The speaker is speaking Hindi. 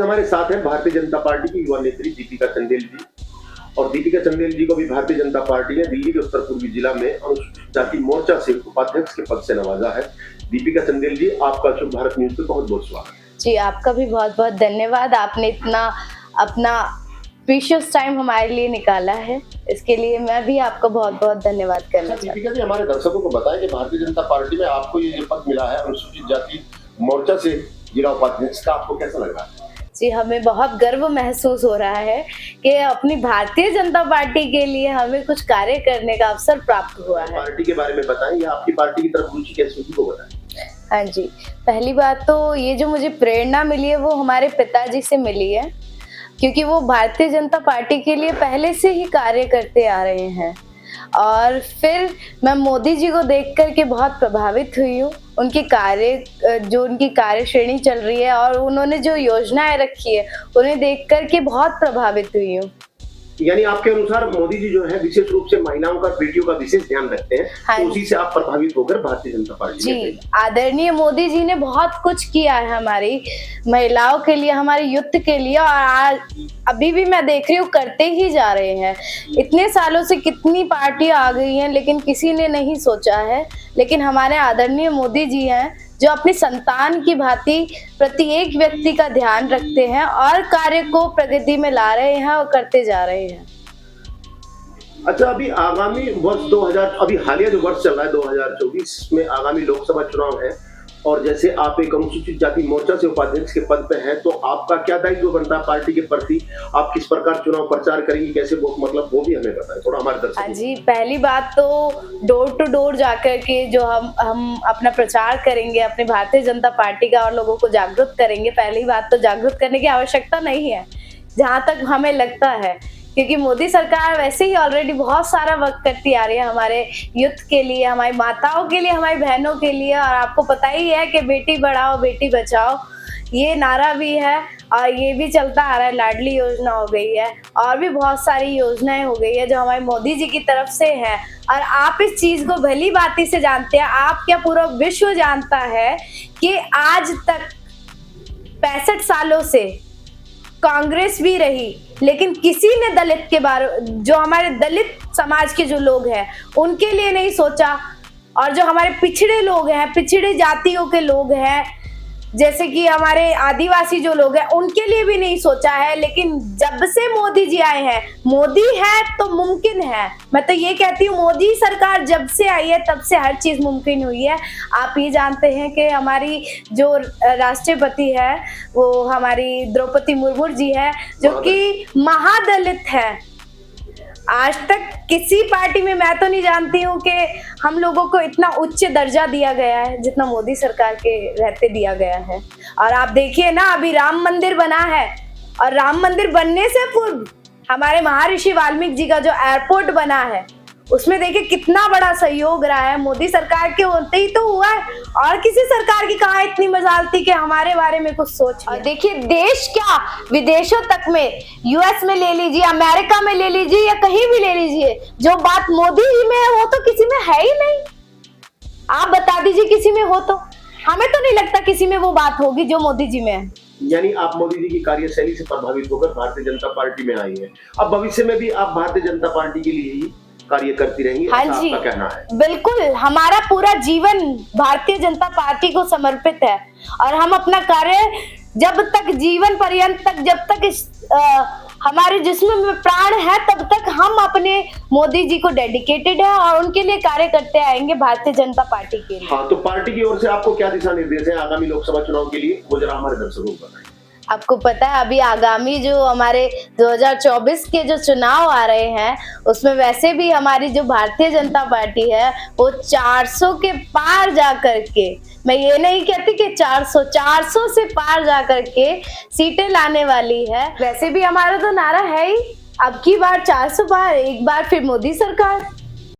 हमारे साथ हैं भारतीय जनता पार्टी की युवा नेत्री दीपिका चंदेल जी। और दीपिका चंदेल जी को भी भारतीय जनता पार्टी ने दिल्ली के उत्तर पूर्वी जिला में अनुसूचित जाति मोर्चा से उपाध्यक्ष के पद से नवाजा है। दीपिका चंदेल जी, आपका शुभ भारत न्यूज पे बहुत बहुत स्वागत है। जी, आपका भी बहुत बहुत धन्यवाद। आपने इतना अपना प्रीशियस टाइम हमारे लिए निकाला है, इसके लिए मैं भी आपका बहुत बहुत धन्यवाद करना चाहती हूँ। दीपिका जी, हमारे दर्शकों को बताएं कि भारतीय जनता पार्टी में आपको ये पद मिला है अनुसूचित जाति मोर्चा से जिला उपाध्यक्ष का, आपको कैसा लग रहा है? जी, हमें बहुत गर्व महसूस हो रहा है कि अपनी भारतीय जनता पार्टी के लिए हमें कुछ कार्य करने का अवसर प्राप्त हुआ है। पार्टी के बारे में बताएं या आपकी पार्टी की तरफ रुचि कैसी हुई, वो बताएं। हाँ जी, पहली बात तो ये जो मुझे प्रेरणा मिली है वो हमारे पिताजी से मिली है, क्योंकि वो भारतीय जनता पार्टी के लिए पहले से ही कार्य करते आ रहे हैं। और फिर मैं मोदी जी को देख कर के बहुत प्रभावित हुई हूँ, उनकी कार्य श्रेणी चल रही है और उन्होंने जो योजनाएं रखी है उन्हें देख कर के बहुत प्रभावित हुई हूँ। यानी आपके अनुसार मोदी जी जो है विशेष रूप से महिलाओं का, बेटियों का विशेष ध्यान रखते हैं। हाँ, तो उसी से आप प्रभावित होकर भारतीय जनता पार्टी जी, आदरणीय मोदी जी ने बहुत कुछ किया है हमारी महिलाओं के लिए, हमारे युद्ध के लिए, और आज अभी भी मैं देख रही हूँ करते ही जा रहे हैं। इतने सालों से कितनी पार्टियां आ गई हैं लेकिन किसी ने नहीं सोचा है, लेकिन हमारे आदरणीय मोदी जी हैं जो अपनी संतान की भांति प्रत्येक व्यक्ति का ध्यान रखते हैं और कार्य को प्रगति में ला रहे हैं और करते जा रहे हैं। अच्छा, अभी आगामी वर्ष 2000, अभी हालिया जो वर्ष चल रहा है 2024 में आगामी लोकसभा चुनाव है, और जैसे आप एक अनुसूचित जाति मोर्चा से उपाध्यक्ष के पद पे हैं, तो आपका क्या दायित्व बनता है पार्टी के प्रति? आप किस प्रकार चुनाव प्रचार करेंगी, कैसे वो भी हमें बताएं थोड़ा हमारे दर्शकों को। जी, पहली बात तो डोर टू डोर जाकर के जो हम अपना प्रचार करेंगे अपनी भारतीय जनता पार्टी का और लोगों को जागरूक करेंगे। पहली बात तो जागरूक करने की आवश्यकता नहीं है, जहाँ तक हमें लगता है, क्योंकि मोदी सरकार वैसे ही ऑलरेडी बहुत सारा वर्क करती आ रही है हमारे युद्ध के लिए, हमारी माताओं के लिए, हमारी बहनों के लिए। और आपको पता ही है कि बेटी बढ़ाओ बेटी बचाओ ये नारा भी है और ये भी चलता आ रहा है। लाडली योजना हो गई है और भी बहुत सारी योजनाएं हो गई है जो हमारे मोदी जी की तरफ से है। और आप इस चीज को भली भांति से जानते हैं, आप क्या पूरा विश्व जानता है कि आज तक 65 सालों से कांग्रेस भी रही, लेकिन किसी ने दलित के बारे, जो हमारे दलित समाज के जो लोग हैं उनके लिए नहीं सोचा। और जो हमारे पिछड़े लोग हैं, पिछड़े जातियों के लोग हैं, जैसे कि हमारे आदिवासी जो लोग हैं, उनके लिए भी नहीं सोचा है। लेकिन जब से मोदी जी आए हैं, मोदी है तो मुमकिन है। मैं तो ये कहती हूँ मोदी सरकार जब से आई है तब से हर चीज मुमकिन हुई है। आप ये जानते हैं कि हमारी जो राष्ट्रपति है वो हमारी द्रौपदी मुर्मू जी है, जो कि महादलित है। आज तक किसी पार्टी में मैं तो नहीं जानती हूँ कि हम लोगों को इतना उच्च दर्जा दिया गया है जितना मोदी सरकार के रहते दिया गया है। और आप देखिए ना, अभी राम मंदिर बना है और राम मंदिर बनने से पूर्व हमारे महर्षि वाल्मीकि जी का जो एयरपोर्ट बना है उसमें देखिए कितना बड़ा सहयोग रहा है। मोदी सरकार के होते ही तो हुआ है, और किसी सरकार की कहाँ इतनी मजाल थी कि हमारे बारे में कुछ सोच। और देखिए देश क्या, विदेशों तक में, यूएस में ले लीजिए, अमेरिका में ले लीजिए या कहीं भी ले लीजिए, जो बात मोदी जी में है वो तो किसी में है ही नहीं। आप बता दीजिए किसी में हो तो, हमें तो नहीं लगता किसी में वो बात होगी जो मोदी जी में है। यानी आप मोदी जी की कार्यशैली से प्रभावित होकर भारतीय जनता पार्टी में आई है। अब भविष्य में भी आप भारतीय जनता पार्टी के लिए ही कार्य करती रहेंगी? हाँ जी, आपका कहना है? बिल्कुल, हमारा पूरा जीवन भारतीय जनता पार्टी को समर्पित है और हम अपना कार्य जब तक जीवन पर्यंत तक, जब तक हमारे जिस्म में प्राण है तब तक हम अपने मोदी जी को डेडिकेटेड है और उनके लिए कार्य करते आएंगे भारतीय जनता पार्टी के लिए। हाँ, तो पार्टी की ओर से आपको क्या दिशा निर्देश है आगामी लोकसभा चुनाव के लिए, वो जरा हमारे दर्शकों को बताएं। आपको पता है अभी आगामी जो हमारे 2024 के जो चुनाव आ रहे हैं उसमें वैसे भी हमारी जो भारतीय जनता पार्टी है वो 400 के पार जा करके, मैं ये नहीं कहती कि 400 से पार जा करके सीटें लाने वाली है। वैसे भी हमारा तो नारा है ही, अब की बार 400 पार, एक बार फिर मोदी सरकार।